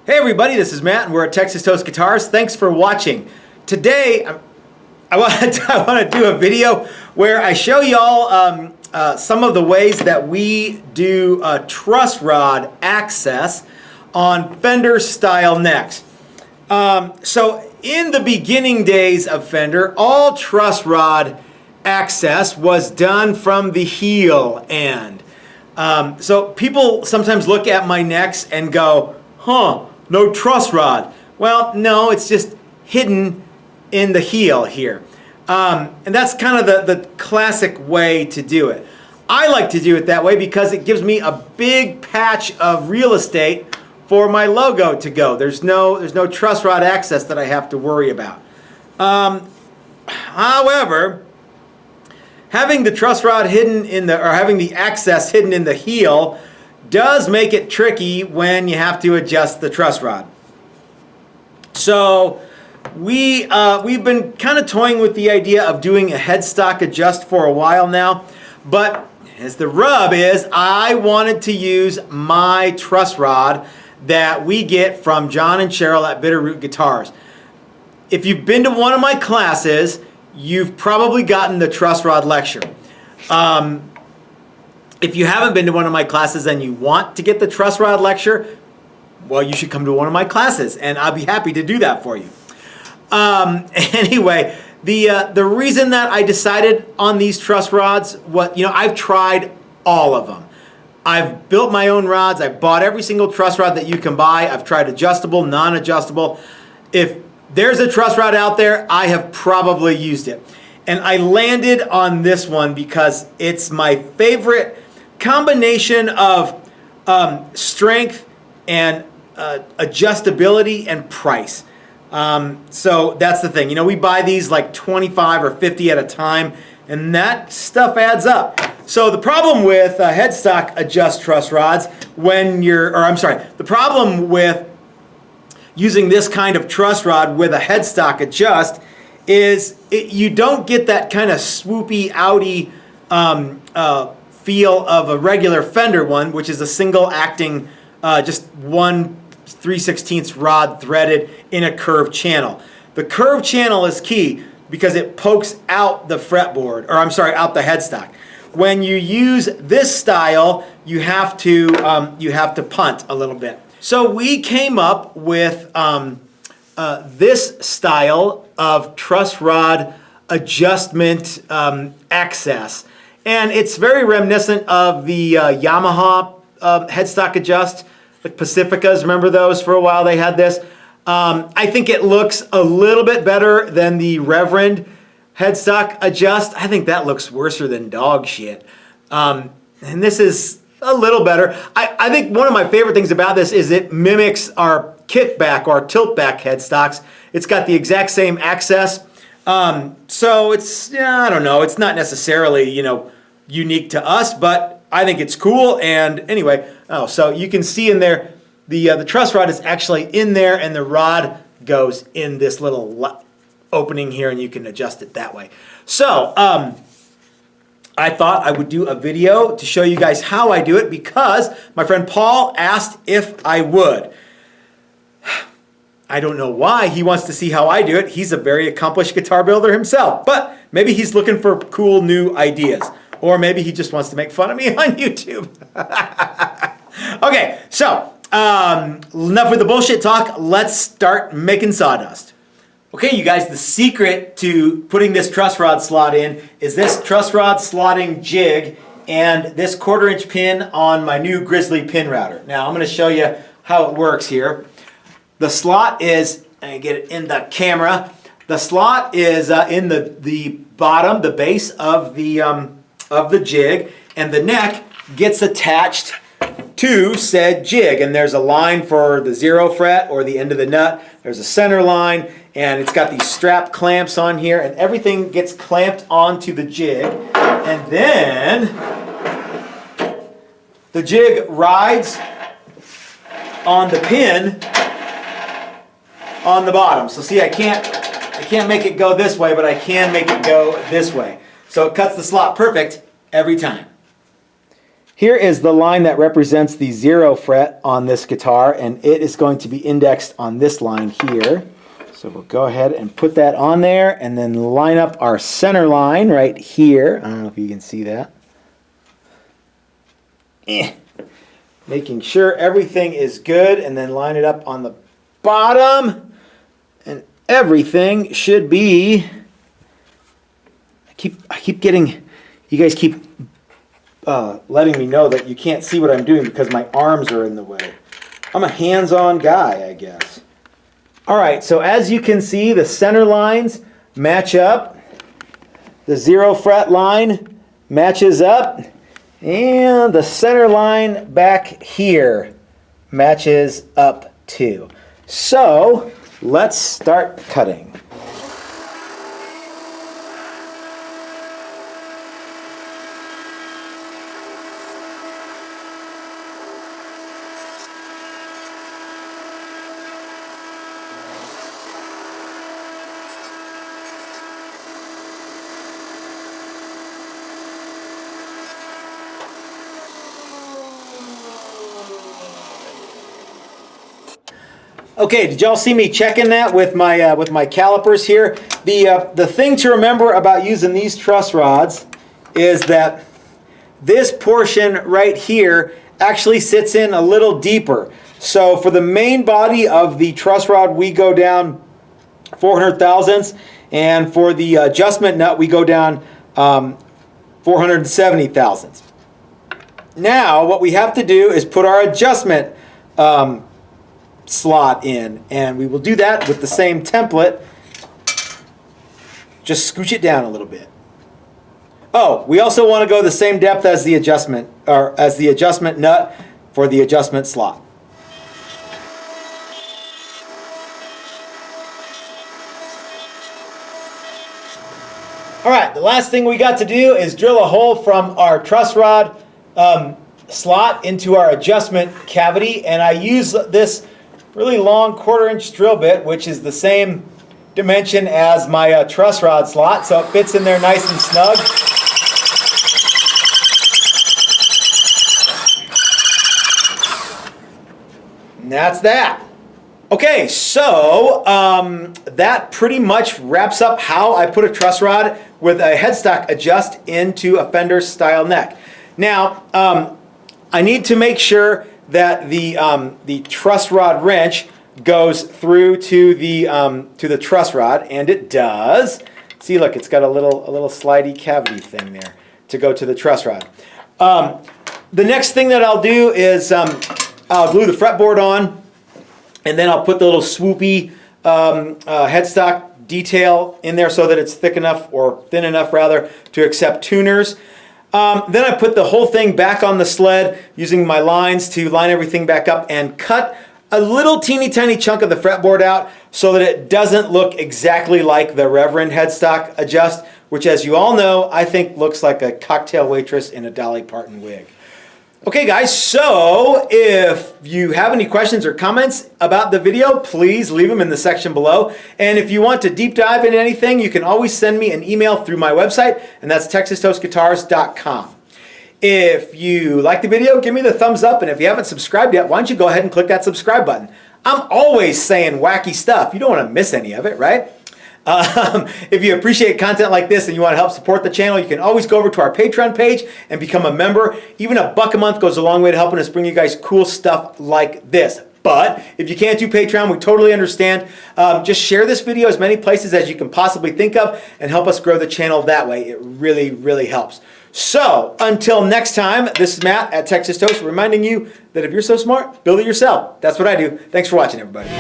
Hey everybody, this is Matt and we're at Texas Toast Guitars. Thanks for watching. Today I want to do a video where I show y'all some of the ways that we do truss rod access on Fender style necks. So in the beginning days of Fender, all truss rod access was done from the heel end. So people sometimes look at my necks and go, huh, no truss rod. Well, no, it's just hidden in the heel here. And that's kind of the classic way to do it. I like to do it that way because it gives me a big patch of real estate for my logo to go. There's no truss rod access that I have to worry about. However, having the truss rod hidden or having the access hidden in the heel does make it tricky when you have to adjust the truss rod. So we've been kind of toying with the idea of doing a headstock adjust for a while now, but as the rub is, I wanted to use my truss rod that we get from John and Cheryl at Bitterroot Guitars. If you've been to one of my classes, you've probably gotten the truss rod lecture. If you haven't been to one of my classes and you want to get the truss rod lecture, well, you should come to one of my classes and I'll be happy to do that for you. Anyway, the reason that I decided on these truss rods, I've tried all of them. I've built my own rods. I've bought every single truss rod that you can buy. I've tried adjustable, non-adjustable. If there's a truss rod out there, I have probably used it. And I landed on this one because it's my favorite combination of strength and adjustability and price. So that's the thing. We buy these like 25 or 50 at a time, and that stuff adds up. So the problem with headstock adjust truss rods the problem with using this kind of truss rod with a headstock adjust is you don't get that kind of swoopy, outy feel of a regular Fender one, which is a single acting, just one 3/16 rod threaded in a curved channel. The curved channel is key because it pokes out the fretboard, out the headstock. When you use this style, you have to punt a little bit. So we came up with this style of truss rod adjustment access. And it's very reminiscent of the Yamaha headstock adjust, like Pacificas. Remember those? For a while they had this. I think it looks a little bit better than the Reverend headstock adjust. I think that looks worse than dog shit. And this is a little better. I think one of my favorite things about this is it mimics our kickback or tilt back headstocks. It's got the exact same access. So it's, I don't know, it's not necessarily, unique to us, but I think it's cool. And anyway, so you can see in there, the truss rod is actually in there and the rod goes in this little opening here and you can adjust it that way. So, I thought I would do a video to show you guys how I do it because my friend Paul asked if I would. I don't know why he wants to see how I do it. He's a very accomplished guitar builder himself, but maybe he's looking for cool new ideas, or maybe he just wants to make fun of me on YouTube. Okay, so enough with the bullshit talk. Let's start making sawdust. Okay, you guys, the secret to putting this truss rod slot in is this truss rod slotting jig and this 1/4" pin on my new Grizzly pin router. Now, I'm going to show you how it works here. The slot is, and get it in the camera, the slot is in the bottom, the base of the jig, and the neck gets attached to said jig. And there's a line for the 0 fret or the end of the nut. There's a center line, and it's got these strap clamps on here, and everything gets clamped onto the jig. And then the jig rides on the pin on the bottom. So see, I can't make it go this way, but I can make it go this way. So it cuts the slot perfect every time. Here is the line that represents the 0 fret on this guitar, and it is going to be indexed on this line here. So we'll go ahead and put that on there and then line up our center line right here. I don't know if you can see that. Making sure everything is good, and then line it up on the bottom, and everything should be... I keep getting... You guys keep letting me know that you can't see what I'm doing because my arms are in the way. I'm a hands-on guy, I guess. Alright, so as you can see, the center lines match up. The 0 fret line matches up. And the center line back here matches up too. So, let's start cutting. Okay, did y'all see me checking that with my calipers here? The thing to remember about using these truss rods is that this portion right here actually sits in a little deeper. So for the main body of the truss rod, we go down 400 thousandths, and for the adjustment nut, we go down 470 thousandths. Now, what we have to do is put our adjustment slot in, and we will do that with the same template. Just scooch it down a little bit. Oh, we also want to go the same depth as the adjustment, or as the adjustment nut for the adjustment slot. Alright, the last thing we got to do is drill a hole from our truss rod slot into our adjustment cavity, and I use this really long 1/4 inch drill bit, which is the same dimension as my truss rod slot, so it fits in there nice and snug. And that's that. Okay, so that pretty much wraps up how I put a truss rod with a headstock adjust into a Fender style neck. Now, I need to make sure that the truss rod wrench goes through to the truss rod, and it does. See, look, it's got a little slidey cavity thing there to go to the truss rod. The next thing that I'll do is I'll glue the fretboard on, and then I'll put the little swoopy headstock detail in there so that it's thick enough, or thin enough rather, to accept tuners. Then I put the whole thing back on the sled using my lines to line everything back up and cut a little teeny tiny chunk of the fretboard out so that it doesn't look exactly like the Reverend headstock adjust, which, as you all know, I think looks like a cocktail waitress in a Dolly Parton wig. Okay guys, so if you have any questions or comments about the video, please leave them in the section below. And if you want to deep dive into anything, you can always send me an email through my website, and that's texastoastguitars.com. If you like the video, give me the thumbs up, and if you haven't subscribed yet, why don't you go ahead and click that subscribe button. I'm always saying wacky stuff. You don't want to miss any of it, right? If you appreciate content like this and you want to help support the channel, you can always go over to our Patreon page and become a member. Even $1 a month goes a long way to helping us bring you guys cool stuff like this. But if you can't do Patreon, we totally understand. Just share this video as many places as you can possibly think of and help us grow the channel that way. It really, really helps. So, until next time, this is Matt at Texas Toast reminding you that if you're so smart, build it yourself. That's what I do. Thanks for watching, everybody.